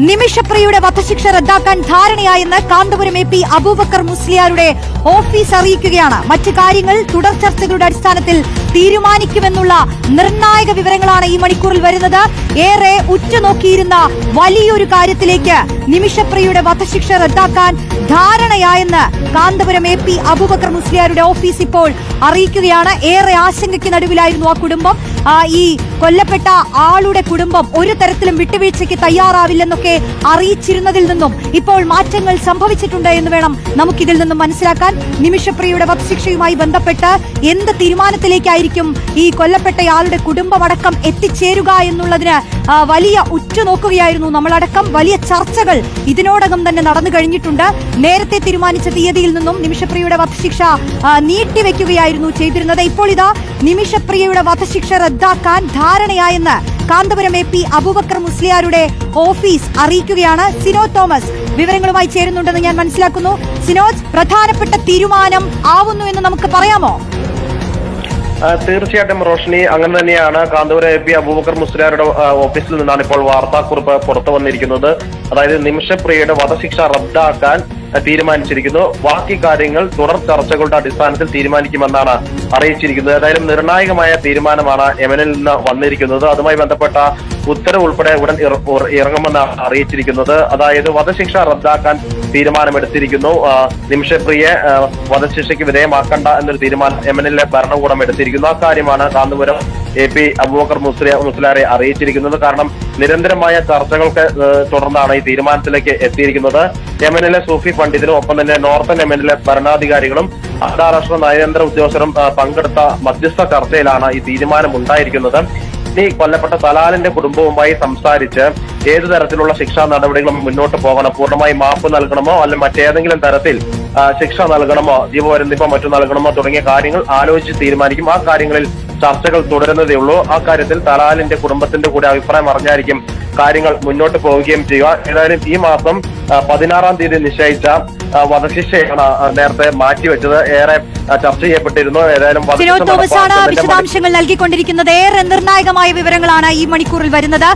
നിമിഷപ്രിയയുടെ വധശിക്ഷ റദ്ദാക്കാൻ ധാരണയായെന്ന് കാന്തപുരം എ പി അബൂബക്കർ മുസ്ലിയാരുടെ ഓഫീസ് അറിയിക്കുകയാണ്. മറ്റ് കാര്യങ്ങൾ തുടർ ചർച്ചകളുടെ അടിസ്ഥാനത്തിൽ തീരുമാനിക്കുമെന്നുള്ള നിർണായക വിവരങ്ങളാണ് ഈ മണിക്കൂറിൽ വരുന്നത്. ഏറെ ഉറ്റുനോക്കിയിരുന്ന വലിയൊരു കാര്യത്തിലേക്ക് നിമിഷപ്രിയയുടെ വധശിക്ഷ റദ്ദാക്കാൻ ധാരണയായെന്ന് കാന്തപുരം എ പി അബൂബക്കർ മുസ്ലിയാരുടെ ഓഫീസ് ഇപ്പോൾ അറിയിക്കുകയാണ്. ഏറെ ആശങ്കയ്ക്ക് നടുവിലായിരുന്നു ആ കുടുംബം. ഈ കൊല്ലപ്പെട്ട ആളുടെ കുടുംബം ഒരു തരത്തിലും വിട്ടുവീഴ്ചയ്ക്ക് തയ്യാറാവില്ലെന്നൊക്കെ അറിയിച്ചിരുന്നതിൽ നിന്നും ഇപ്പോൾ മാറ്റങ്ങൾ സംഭവിച്ചിട്ടുണ്ട് എന്ന് വേണം നമുക്കിതിൽ നിന്നും മനസ്സിലാക്കാൻ. നിമിഷപ്രിയയുടെ വധശിക്ഷയുമായി ബന്ധപ്പെട്ട് എന്ത് തീരുമാനത്തിലേക്കായിരിക്കും ഈ കൊല്ലപ്പെട്ടയാളുടെ കുടുംബമടക്കം എത്തിച്ചേരുക എന്നുള്ളതിന് വലിയ ഉറ്റുനോക്കുകയായിരുന്നു നമ്മളടക്കം. വലിയ ചർച്ചകൾ ഇതിനോടകം തന്നെ നടന്നു കഴിഞ്ഞിട്ടുണ്ട്. നേരത്തെ തീരുമാനിച്ച തീയതിയിൽ നിന്നും നിമിഷപ്രിയയുടെ വധശിക്ഷ നീട്ടിവെക്കുകയായിരുന്നു ചെയ്തിരുന്നത്. ഇപ്പോൾ ഇതാ നിമിഷപ്രിയയുടെ വധശിക്ഷ റദ്ദാക്കാൻ ധാരണയായെന്ന് കാന്തപുരം എ പി അബൂബക്കർ മുസ്ലിയാരുടെ ഓഫീസ് അറിയിക്കുകയാണ്. സിനോജ് തോമസ് വിവരങ്ങളുമായി ചേരുന്നുണ്ടെന്ന് ഞാൻ മനസ്സിലാക്കുന്നു. സിനോജ്, പ്രധാനപ്പെട്ട തീരുമാനം ആവുന്നു എന്ന് നമുക്ക് പറയാമോ? തീർച്ചയായിട്ടും റോഷ്നി, അങ്ങനെ തന്നെയാണ്. കാന്തപുരം എ പി അബൂബക്കർ മുസ്ലിയാരുടെ ഓഫീസിൽ നിന്നാണ് ഇപ്പോൾ വാർത്താക്കുറിപ്പ് പുറത്തു വന്നിരിക്കുന്നത്. അതായത് നിമിഷപ്രിയയുടെ വധശിക്ഷ റദ്ദാക്കാൻ തീരുമാനിച്ചിരിക്കുന്നു. ബാക്കി കാര്യങ്ങൾ തുടർ ചർച്ചകളുടെ അടിസ്ഥാനത്തിൽ തീരുമാനിക്കുമെന്നാണ് അറിയിച്ചിരിക്കുന്നത്. ഏതായാലും നിർണായകമായ തീരുമാനമാണ് യമനിൽ നിന്ന് വന്നിരിക്കുന്നത്. അതുമായി ബന്ധപ്പെട്ട ഉത്തരവ് ഉൾപ്പെടെ ഉടൻ ഇറങ്ങുമെന്നാണ് അറിയിച്ചിരിക്കുന്നത്. അതായത് വധശിക്ഷ റദ്ദാക്കാൻ തീരുമാനമെടുത്തിരിക്കുന്നു. നിമിഷപ്രിയെ വധശിക്ഷയ്ക്ക് വിധേയമാക്കണ്ട എന്നൊരു തീരുമാനം യമനിലെ ഭരണകൂടം എടുത്തിരിക്കുന്നു. അക്കാര്യമാണ് കാന്തപുരം എ പി അബൂബക്കർ മുസ്ലിയാരെ അറിയിച്ചിരിക്കുന്നത്. കാരണം നിരന്തരമായ ചർച്ചകൾക്ക് തുടർന്നാണ് ഈ തീരുമാനത്തിലേക്ക് എത്തിയിരിക്കുന്നത്. യമനിലെ സൂഫി പണ്ഡിതനും ഒപ്പം തന്നെ നോർത്തൻ യമനിലെ ഭരണാധികാരികളും അന്താരാഷ്ട്ര നയതന്ത്ര ഉദ്യോഗസ്ഥരും പങ്കെടുത്ത മധ്യസ്ഥ ചർച്ചയിലാണ് ഈ തീരുമാനം ഉണ്ടായിരിക്കുന്നത്. ഇനി കൊല്ലപ്പെട്ട തലാലിന്റെ കുടുംബവുമായി സംസാരിച്ച് ഏതു തരത്തിലുള്ള ശിക്ഷാ നടപടികളും മുന്നോട്ട് പോകണം, പൂർണ്ണമായി മാപ്പ് നൽകണമോ അല്ലെങ്കിൽ മറ്റേതെങ്കിലും തരത്തിൽ ശിക്ഷ നൽകണമോ, ജീവപര്യന്തമോ മറ്റു നൽകണമോ തുടങ്ങിയ കാര്യങ്ങൾ ആലോചിച്ച് തീരുമാനിക്കും. ആ കാര്യങ്ങളിൽ ചർച്ചകൾ തുടരുന്നതേ ഉള്ളൂ. ആ കാര്യത്തിൽ തലാലിന്റെ കുടുംബത്തിന്റെ കൂടെ അഭിപ്രായം അറിഞ്ഞായിരിക്കും കാര്യങ്ങൾ മുന്നോട്ട് പോവുകയും ചെയ്യുക. ഏതായാലും ഈ മാസം 16-ാം തീയതി നിശ്ചയിച്ച വധശിക്ഷയാണ് നേരത്തെ മാറ്റിവെച്ചത്. ഏറെ ചർച്ച ചെയ്യപ്പെട്ടിരുന്നു. ഏതായാലും വിശദാംശങ്ങൾ നൽകിക്കൊണ്ടിരിക്കുന്നത്. ഏറെ നിർണായകമായ വിവരങ്ങളാണ് ഈ മണിക്കൂറിൽ വരുന്നത്.